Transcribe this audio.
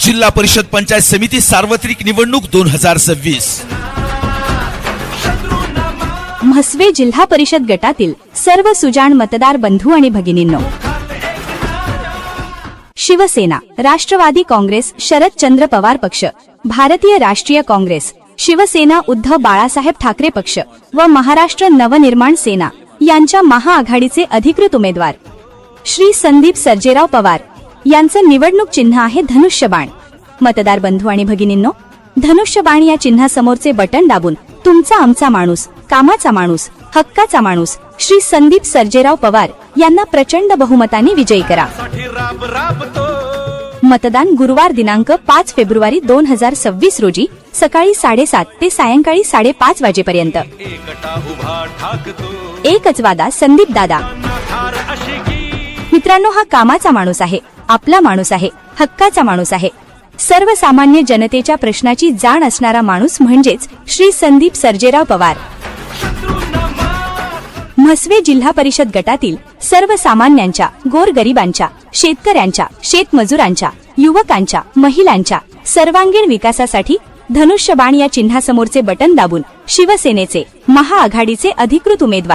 जिल्हा परिषद पंचायत समिती सार्वत्रिक निवडणूक 2026। म्हसवे जिल्हा परिषद गटातील सर्व सुजाण मतदार बंधू आणि भगिनींनो, शिवसेना, राष्ट्रवादी काँग्रेस, शरदचंद्र पवार पक्ष, भारतीय राष्ट्रीय काँग्रेस, शिवसेना उद्धव बाळासाहेब ठाकरे पक्ष व महाराष्ट्र नवनिर्माण सेना यांच्या महाआघाडीचे अधिकृत उमेदवार श्री संदीप सर्जेराव पवार यांचं निवडणूक चिन्ह आहे धनुष्यबाण। मतदार बंधू आणि भगिनींनो, धनुष्यबाण या चिन्हासमोरचे बटन दाबून तुमचा आमचा माणूस, कामाचा माणूस, हक्काचा माणूस श्री संदीप सर्जेराव पवार यांना प्रचंड बहुमताने विजयी करा। मतदान गुरुवार दिनांक 5 फेब्रुवारी 2026 रोजी सकाळी 7:30 ते सायंकाळी 5:30 वाजेपर्यंत। एकच वादा संदीप दादा। मित्रांनो, हा कामाचा माणूस आहे, आपला माणूस आहे, हक्काचा माणूस आहे, सर्वसामान्य जनतेच्या प्रश्नाची जाण असणारा माणूस म्हणजेच श्री संदीप सर्जेराव पवार। म्हसवे जिल्हा परिषद गटातील सर्वसामान्यांच्या, गोरगरिबांच्या, शेतकऱ्यांच्या, शेतमजुरांच्या, युवकांच्या, महिलांच्या सर्वांगीण विकासासाठी धनुष्यबाण या चिन्हासमोरचे बटन दाबून शिवसेनेचे महाआघाडीचे अधिकृत उमेदवार